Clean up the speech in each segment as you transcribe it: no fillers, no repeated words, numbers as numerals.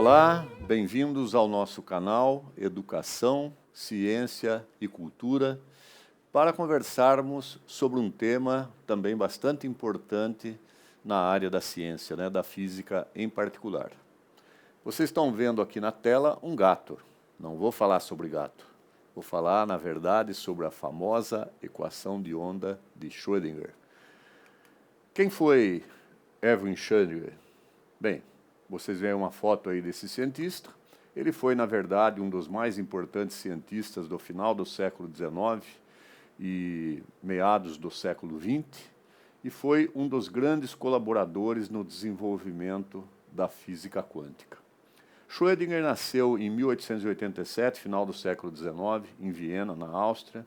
Olá, bem-vindos ao nosso canal Educação, Ciência e Cultura, para conversarmos sobre um tema também bastante importante na área da ciência, da física em particular. Vocês estão vendo aqui na tela um gato. Não vou falar sobre gato. Vou falar, na verdade, sobre a famosa equação de onda de Schrödinger. Quem foi Erwin Schrödinger? Bem, vocês veem uma foto aí desse cientista. Ele foi, na verdade, um dos mais importantes cientistas do final do século XIX e meados do século XX, e foi um dos grandes colaboradores no desenvolvimento da física quântica. Schrödinger nasceu em 1887, final do século XIX, em Viena, na Áustria.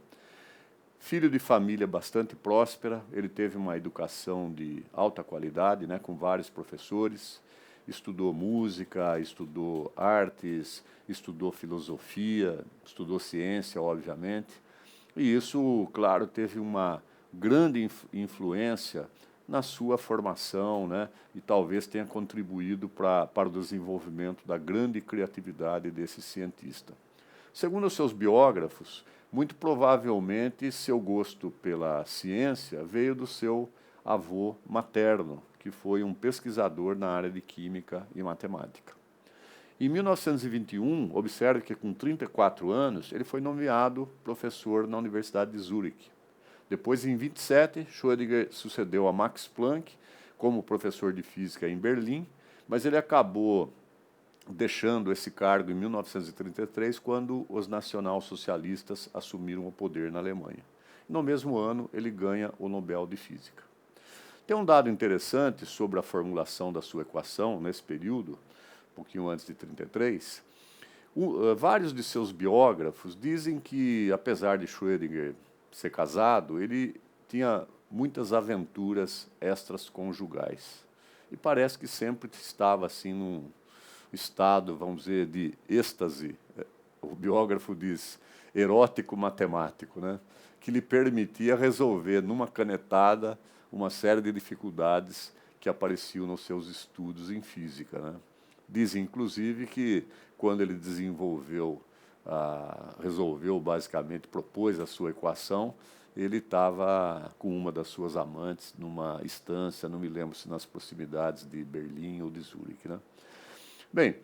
Filho de família bastante próspera, ele teve uma educação de alta qualidade, com vários professores. Estudou música, estudou artes, estudou filosofia, estudou ciência, obviamente. E isso, claro, teve uma grande influência na sua formação, e talvez tenha contribuído para o desenvolvimento da grande criatividade desse cientista. Segundo os seus biógrafos, muito provavelmente seu gosto pela ciência veio do seu avô materno, que foi um pesquisador na área de química e matemática. Em 1921, observe que com 34 anos, ele foi nomeado professor na Universidade de Zurique. Depois, em 27, Schrödinger sucedeu a Max Planck como professor de física em Berlim, mas ele acabou deixando esse cargo em 1933, quando os nacionalsocialistas assumiram o poder na Alemanha. No mesmo ano, ele ganha o Nobel de Física. Tem um dado interessante sobre a formulação da sua equação nesse período, um pouquinho antes de 33. Vários de seus biógrafos dizem que, apesar de Schrödinger ser casado, ele tinha muitas aventuras extraconjugais. E parece que sempre estava assim num estado, vamos dizer, de êxtase, o biógrafo diz, erótico-matemático, que lhe permitia resolver numa canetada uma série de dificuldades que apareciam nos seus estudos em física. Dizem, inclusive, que quando ele resolveu, basicamente, propôs a sua equação, ele estava com uma das suas amantes numa estância, não me lembro se nas proximidades de Berlim ou de Zurique. Bem,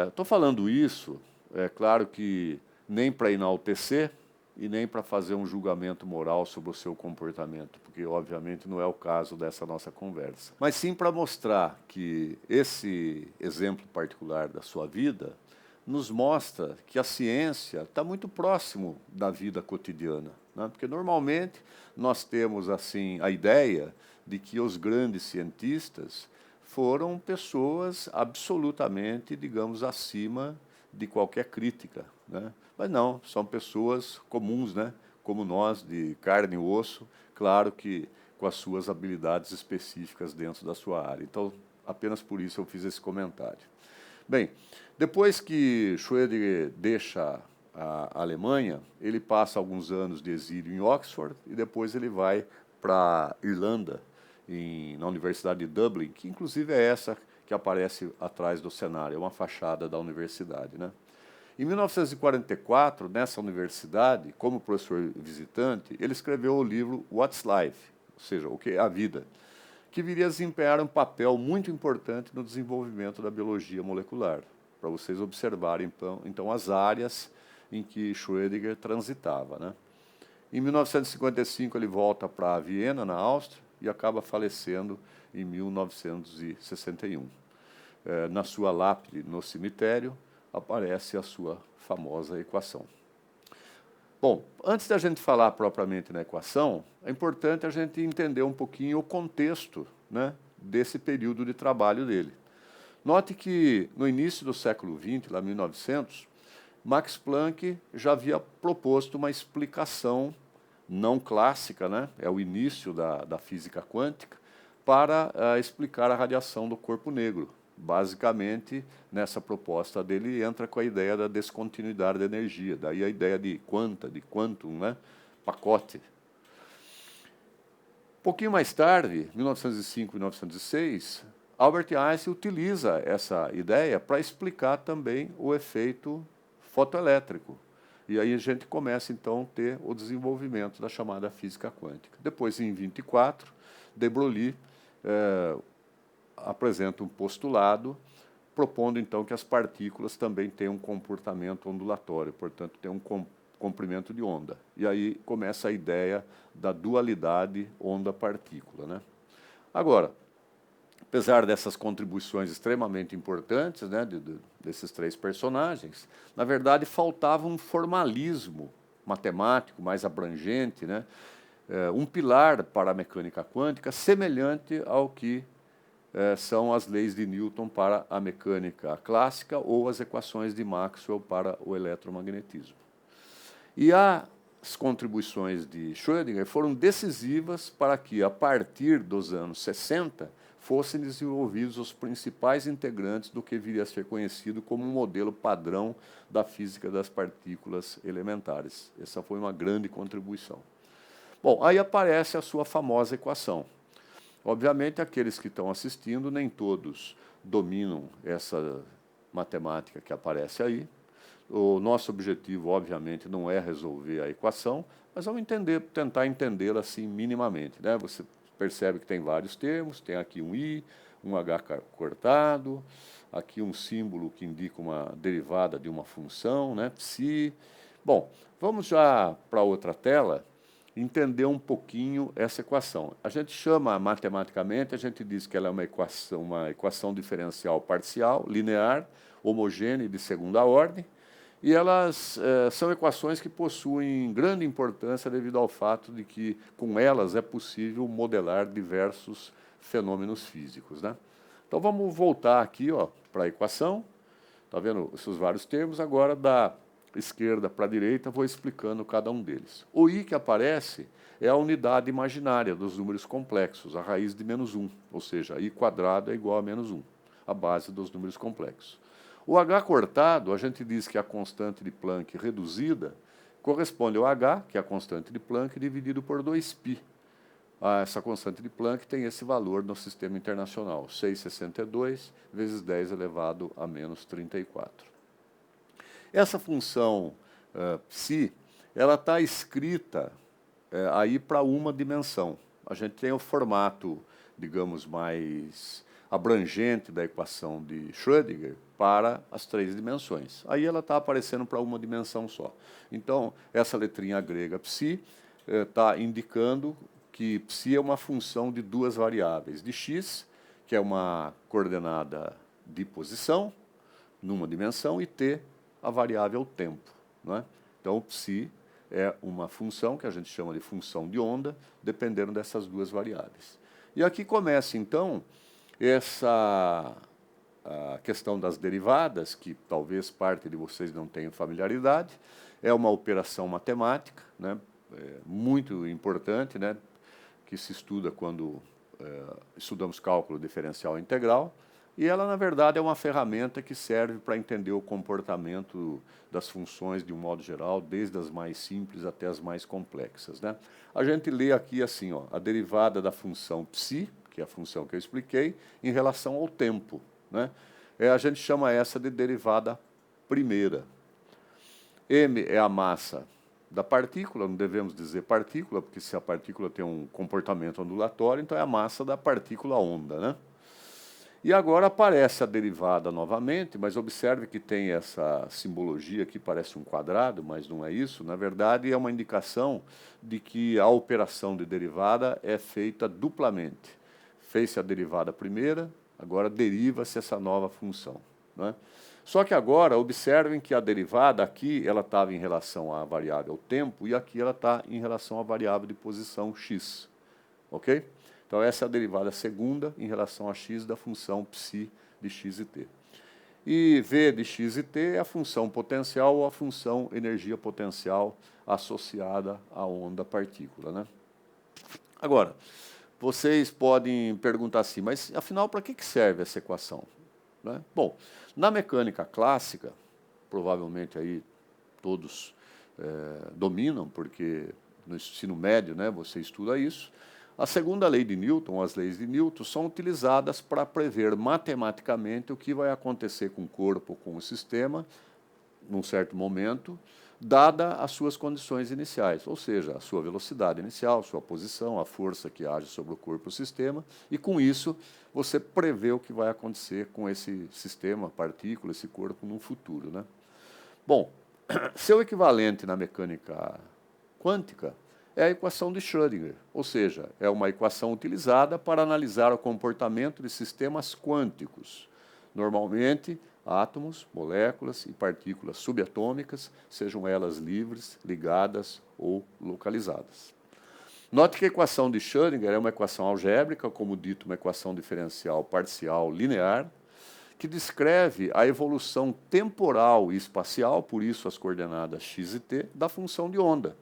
estou falando isso, é claro que nem para enaltecer e nem para fazer um julgamento moral sobre o seu comportamento, porque, obviamente, não é o caso dessa nossa conversa. Mas sim para mostrar que esse exemplo particular da sua vida nos mostra que a ciência está muito próximo da vida cotidiana, porque, normalmente, nós temos assim a ideia de que os grandes cientistas foram pessoas absolutamente, digamos, acima de qualquer crítica. Mas não, são pessoas comuns, como nós, de carne e osso, claro que com as suas habilidades específicas dentro da sua área. Então, apenas por isso eu fiz esse comentário. Bem, depois que Schrödinger deixa a Alemanha, ele passa alguns anos de exílio em Oxford e depois ele vai para a Irlanda, na Universidade de Dublin, que inclusive é essa que aparece atrás do cenário, é uma fachada da universidade. Em 1944, nessa universidade, como professor visitante, ele escreveu o livro What's Life?, ou seja, o que é a vida, que viria a desempenhar um papel muito importante no desenvolvimento da biologia molecular, para vocês observarem, então, as áreas em que Schrödinger transitava. Em 1955, ele volta para Viena, na Áustria, e acaba falecendo em 1961. Na sua lápide, no cemitério, aparece a sua famosa equação. Bom, antes da gente falar propriamente na equação, é importante a gente entender um pouquinho o contexto desse período de trabalho dele. Note que, no início do século XX, lá em 1900, Max Planck já havia proposto uma explicação não clássica, é o início da física quântica, para explicar a radiação do corpo negro. Basicamente, nessa proposta dele, entra com a ideia da descontinuidade da energia, daí a ideia de quanta, de quantum, pacote. Um pouquinho mais tarde, 1905 e 1906, Albert Einstein utiliza essa ideia para explicar também o efeito fotoelétrico. E aí a gente começa, então, a ter o desenvolvimento da chamada física quântica. Depois, em 24, de Broglie apresenta um postulado propondo, então, que as partículas também têm um comportamento ondulatório, portanto, tem um comprimento de onda. E aí começa a ideia da dualidade onda-partícula, né? Agora, apesar dessas contribuições extremamente importantes, né, desses três personagens, na verdade faltava um formalismo matemático mais abrangente, né, um pilar para a mecânica quântica semelhante ao que são as leis de Newton para a mecânica clássica ou as equações de Maxwell para o eletromagnetismo. E as contribuições de Schrödinger foram decisivas para que, a partir dos anos 60, fossem desenvolvidos os principais integrantes do que viria a ser conhecido como um modelo padrão da física das partículas elementares. Essa foi uma grande contribuição. Bom, aí aparece a sua famosa equação. Obviamente, aqueles que estão assistindo, nem todos dominam essa matemática que aparece aí. O nosso objetivo, obviamente, não é resolver a equação, mas vamos tentar entendê-la assim minimamente, né? Você percebe que tem vários termos, tem aqui um I, um H cortado, aqui um símbolo que indica uma derivada de uma função, né? Psi. Bom, vamos já para outra tela entender um pouquinho essa equação. A gente chama matematicamente, a gente diz que ela é uma equação diferencial parcial, linear, homogênea e de segunda ordem, e elas são equações que possuem grande importância devido ao fato de que, com elas, é possível modelar diversos fenômenos físicos, né? Então, vamos voltar aqui para a equação. Está vendo esses vários termos? Agora, da esquerda para a direita, vou explicando cada um deles. O I que aparece é a unidade imaginária dos números complexos, a raiz de -1, ou seja, I quadrado é igual a -1, a base dos números complexos. O H cortado, a gente diz que a constante de Planck reduzida corresponde ao H, que é a constante de Planck, dividido por 2π. Essa constante de Planck tem esse valor no sistema internacional, 6,62 vezes 10 elevado a -34. Essa função psi, ela está escrita aí para uma dimensão. A gente tem o formato, digamos, mais abrangente da equação de Schrödinger para as três dimensões. Aí ela está aparecendo para uma dimensão só. Então, essa letrinha grega psi está indicando que psi é uma função de duas variáveis, de x, que é uma coordenada de posição, numa dimensão, e t, a variável tempo, não é? Então, psi é uma função que a gente chama de função de onda, dependendo dessas duas variáveis. E aqui começa, então, essa a questão das derivadas, que talvez parte de vocês não tenham familiaridade. É uma operação matemática, né, muito importante, né, que se estuda quando estudamos cálculo diferencial integral. E ela, na verdade, é uma ferramenta que serve para entender o comportamento das funções de um modo geral, desde as mais simples até as mais complexas, né? A gente lê aqui assim, a derivada da função psi, que é a função que eu expliquei, em relação ao tempo, né? A gente chama essa de derivada primeira. M é a massa da partícula, não devemos dizer partícula, porque se a partícula tem um comportamento ondulatório, então é a massa da partícula onda, né? E agora aparece a derivada novamente, mas observe que tem essa simbologia que parece um quadrado, mas não é isso. Na verdade, é uma indicação de que a operação de derivada é feita duplamente. Fez-se a derivada primeira, agora deriva-se essa nova função, né? Só que agora, observem que a derivada aqui, ela estava em relação à variável tempo, e aqui ela está em relação à variável de posição x, ok? Então, essa é a derivada segunda em relação a x da função psi de x e t. E v de x e t é a função potencial ou a função energia potencial associada à onda-partícula, né? Agora, vocês podem perguntar assim, mas afinal, para que serve essa equação, né? Bom, na mecânica clássica, provavelmente aí todos dominam, porque no ensino médio, né, você estuda isso. A segunda lei de Newton, as leis de Newton, são utilizadas para prever matematicamente o que vai acontecer com o corpo, com o sistema, num certo momento, dada as suas condições iniciais, ou seja, a sua velocidade inicial, sua posição, a força que age sobre o corpo e o sistema, e com isso você prevê o que vai acontecer com esse sistema, partícula, esse corpo no futuro, né? Bom, seu equivalente na mecânica quântica é a equação de Schrödinger, ou seja, é uma equação utilizada para analisar o comportamento de sistemas quânticos. Normalmente, átomos, moléculas e partículas subatômicas, sejam elas livres, ligadas ou localizadas. Note que a equação de Schrödinger é uma equação algébrica, como dito, uma equação diferencial parcial linear, que descreve a evolução temporal e espacial, por isso as coordenadas x e t, da função de onda,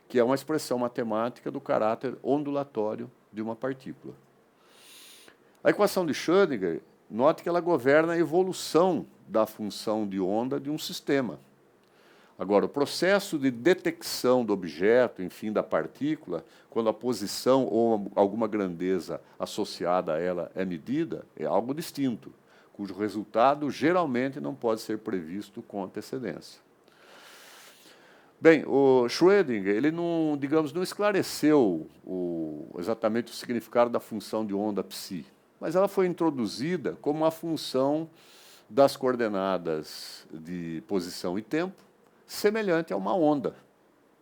que é uma expressão matemática do caráter ondulatório de uma partícula. A equação de Schrödinger, note que ela governa a evolução da função de onda de um sistema. Agora, o processo de detecção do objeto, enfim, da partícula, quando a posição ou alguma grandeza associada a ela é medida, é algo distinto, cujo resultado geralmente não pode ser previsto com antecedência. Bem, o Schrödinger, ele não, digamos, não esclareceu exatamente o significado da função de onda psi, mas ela foi introduzida como uma função das coordenadas de posição e tempo, semelhante a uma onda.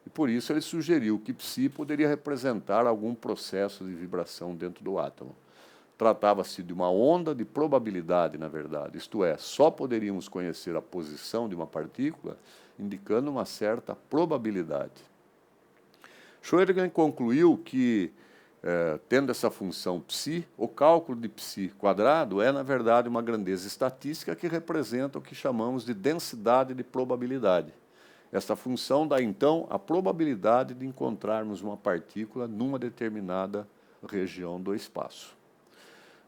E por isso ele sugeriu que psi poderia representar algum processo de vibração dentro do átomo. Tratava-se de uma onda de probabilidade, na verdade, isto é, só poderíamos conhecer a posição de uma partícula indicando uma certa probabilidade. Schrödinger concluiu que, tendo essa função psi, o cálculo de psi quadrado é, na verdade, uma grandeza estatística que representa o que chamamos de densidade de probabilidade. Esta função dá, então, a probabilidade de encontrarmos uma partícula numa determinada região do espaço.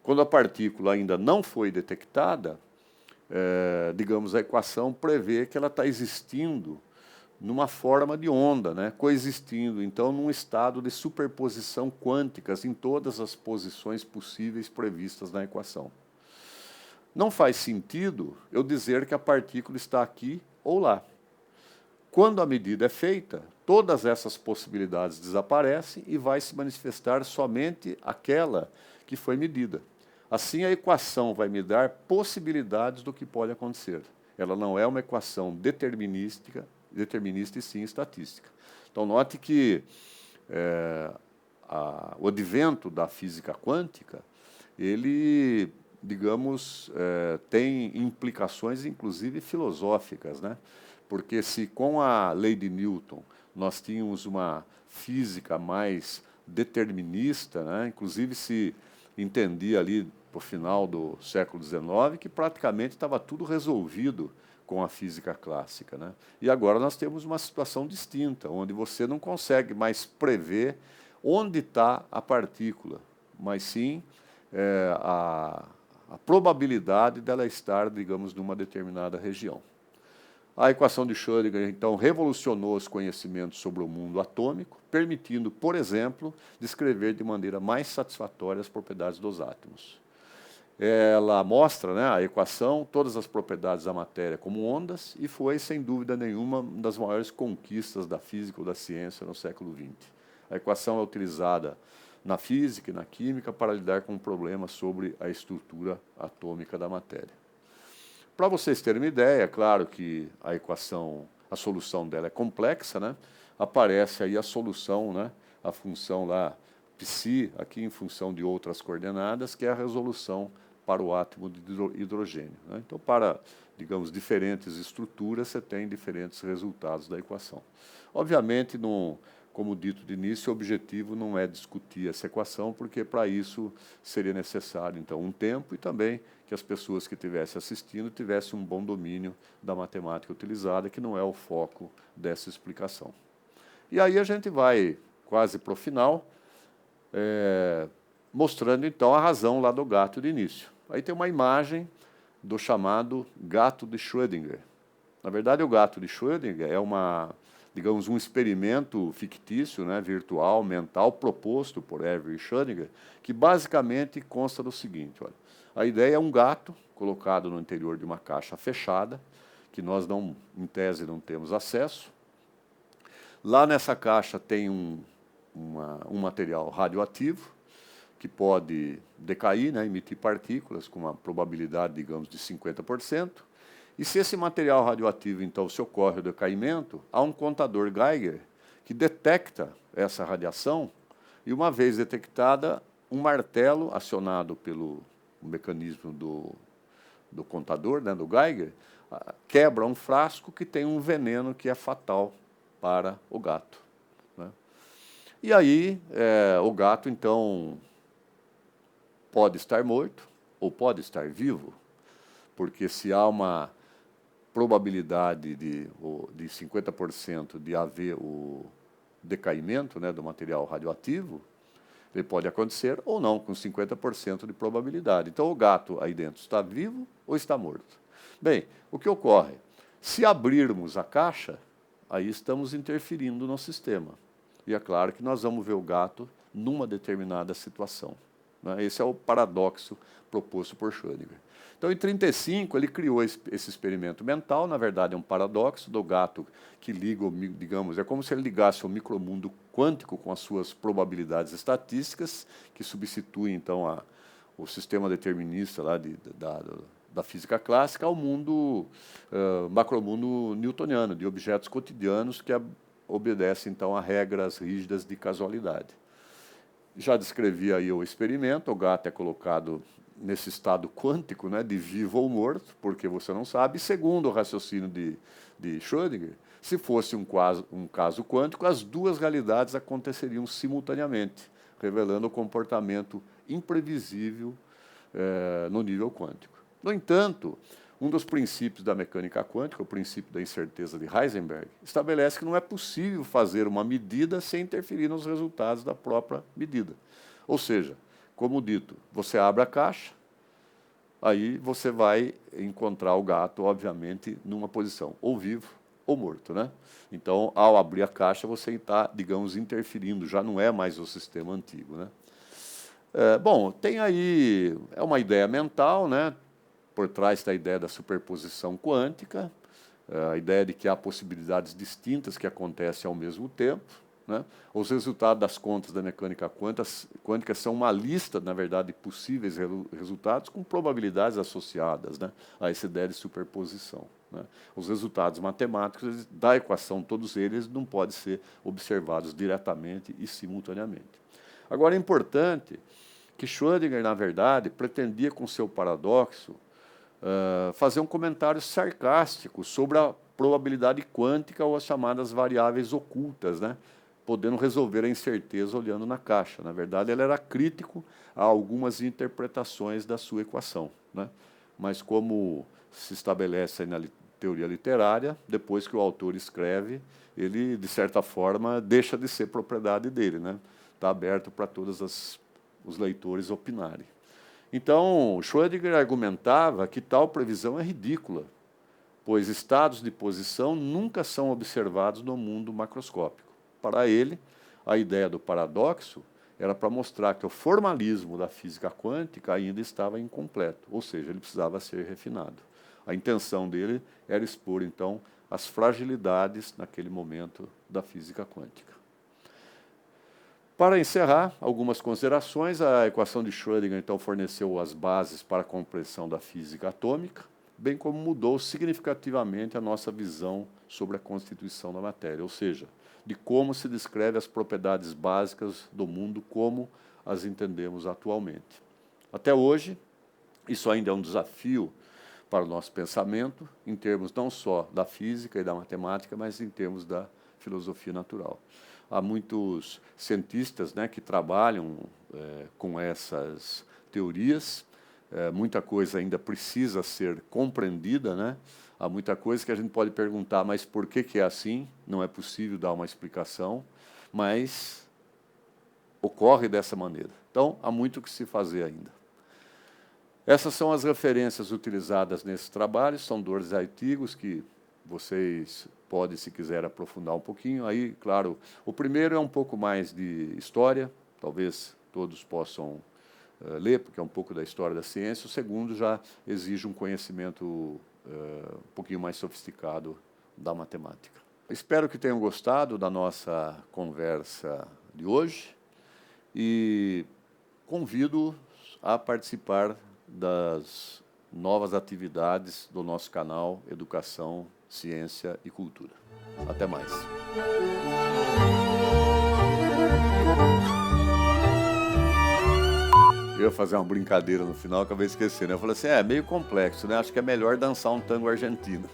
Quando a partícula ainda não foi detectada, digamos, a equação prevê que ela está existindo numa forma de onda, né? Coexistindo, então, num estado de superposição quânticas em todas as posições possíveis previstas na equação. Não faz sentido eu dizer que a partícula está aqui ou lá. Quando a medida é feita, todas essas possibilidades desaparecem e vai se manifestar somente aquela que foi medida. Assim, a equação vai me dar possibilidades do que pode acontecer. Ela não é uma equação determinista e sim estatística. Então, note que o advento da física quântica, ele, digamos, tem implicações, inclusive, filosóficas, né? Porque se com a lei de Newton nós tínhamos uma física mais determinista, né? Inclusive se entendia ali, no final do século XIX, que praticamente estava tudo resolvido com a física clássica, né? E agora nós temos uma situação distinta, onde você não consegue mais prever onde está a partícula, mas sim a probabilidade dela estar, digamos, numa determinada região. A equação de Schrödinger, então, revolucionou os conhecimentos sobre o mundo atômico, permitindo, por exemplo, descrever de maneira mais satisfatória as propriedades dos átomos. Ela mostra, né, a equação, todas as propriedades da matéria como ondas, e foi, sem dúvida nenhuma, uma das maiores conquistas da física ou da ciência no século XX. A equação é utilizada na física e na química para lidar com problemas sobre a estrutura atômica da matéria. Para vocês terem uma ideia, é claro que a equação, a solução dela é complexa, né? Aparece aí a solução, né? A função lá, psi, aqui em função de outras coordenadas, que é a resolução para o átomo de hidrogênio, né? Então, para, digamos, diferentes estruturas, você tem diferentes resultados da equação. Obviamente, como dito de início, o objetivo não é discutir essa equação, porque para isso seria necessário, então, um tempo e também que as pessoas que estivessem assistindo tivessem um bom domínio da matemática utilizada, que não é o foco dessa explicação. E aí a gente vai quase para o final, mostrando, então, a razão lá do gato de início. Aí tem uma imagem do chamado gato de Schrödinger. Na verdade, o gato de Schrödinger é uma, digamos, um experimento fictício, né, virtual, mental, proposto por Avery Schrödinger, que basicamente consta do seguinte, olha, a ideia é um gato colocado no interior de uma caixa fechada, que nós, não, em tese, não temos acesso. Lá nessa caixa tem um material radioativo, que pode decair, né, emitir partículas com uma probabilidade, digamos, de 50%. E se esse material radioativo, então, se ocorre o decaimento, há um contador Geiger que detecta essa radiação e, uma vez detectada, um martelo acionado pelo mecanismo do contador, né, do Geiger, quebra um frasco que tem um veneno que é fatal para o gato, né? E aí o gato, então, pode estar morto ou pode estar vivo, porque se há uma probabilidade de 50% de haver o decaimento, né, do material radioativo, ele pode acontecer ou não, com 50% de probabilidade. Então, o gato aí dentro está vivo ou está morto? Bem, o que ocorre? Se abrirmos a caixa, aí estamos interferindo no sistema. E é claro que nós vamos ver o gato numa determinada situação, né? Esse é o paradoxo proposto por Schrödinger. Então, em 1935, ele criou esse experimento mental, na verdade é um paradoxo do gato que liga, digamos, é como se ele ligasse o micromundo quântico com as suas probabilidades estatísticas, que substituem, então, o sistema determinista lá da física clássica ao mundo, macromundo newtoniano, de objetos cotidianos que obedecem, então, a regras rígidas de casualidade. Já descrevi aí o experimento, o gato é colocado nesse estado quântico, né, de vivo ou morto, porque você não sabe. E segundo o raciocínio de Schrödinger, se fosse um caso quântico, as duas realidades aconteceriam simultaneamente, revelando o comportamento imprevisível no nível quântico. No entanto, um dos princípios da mecânica quântica, o princípio da incerteza de Heisenberg, estabelece que não é possível fazer uma medida sem interferir nos resultados da própria medida. Ou seja, como dito, você abre a caixa, aí você vai encontrar o gato, obviamente, numa posição ou vivo ou morto, né? Então, ao abrir a caixa, você está, digamos, interferindo, já não é mais o sistema antigo, né? Bom, tem aí, é uma ideia mental, né? Por trás da ideia da superposição quântica, a ideia de que há possibilidades distintas que acontecem ao mesmo tempo, né? Os resultados das contas da mecânica quântica são uma lista, na verdade, de possíveis resultados com probabilidades associadas, né, a essa ideia de superposição, né? Os resultados matemáticos da equação, todos eles, não podem ser observados diretamente e simultaneamente. Agora, é importante que Schrödinger, na verdade, pretendia, com seu paradoxo, fazer um comentário sarcástico sobre a probabilidade quântica ou as chamadas variáveis ocultas, né? Podendo resolver a incerteza olhando na caixa. Na verdade, ele era crítico a algumas interpretações da sua equação, né? Mas como se estabelece aí na teoria literária, depois que o autor escreve, ele, de certa forma, deixa de ser propriedade dele, né? Está aberto para todos os leitores opinarem. Então, Schrödinger argumentava que tal previsão é ridícula, pois estados de posição nunca são observados no mundo macroscópico. Para ele, a ideia do paradoxo era para mostrar que o formalismo da física quântica ainda estava incompleto, ou seja, ele precisava ser refinado. A intenção dele era expor, então, as fragilidades, naquele momento, da física quântica. Para encerrar, algumas considerações. A equação de Schrödinger, então, forneceu as bases para a compreensão da física atômica, bem como mudou significativamente a nossa visão sobre a constituição da matéria, ou seja, de como se descreve as propriedades básicas do mundo como as entendemos atualmente. Até hoje, isso ainda é um desafio para o nosso pensamento, em termos não só da física e da matemática, mas em termos da filosofia natural. Há muitos cientistas, né, que trabalham com essas teorias. Muita coisa ainda precisa ser compreendida, né? Há muita coisa que a gente pode perguntar, mas por que é assim? Não é possível dar uma explicação, mas ocorre dessa maneira. Então, há muito o que se fazer ainda. Essas são as referências utilizadas nesse trabalho, são 2 artigos que vocês podem, se quiser, aprofundar um pouquinho. Aí, claro, o primeiro é um pouco mais de história, talvez todos possam ler, porque é um pouco da história da ciência. O segundo já exige um conhecimento um pouquinho mais sofisticado da matemática. Espero que tenham gostado da nossa conversa de hoje e convido a participar das novas atividades do nosso canal Educação, Ciência e Cultura. Até mais. Eu ia fazer uma brincadeira no final, acabei esquecendo. Eu falei assim, é meio complexo, né? Acho que é melhor dançar um tango argentino.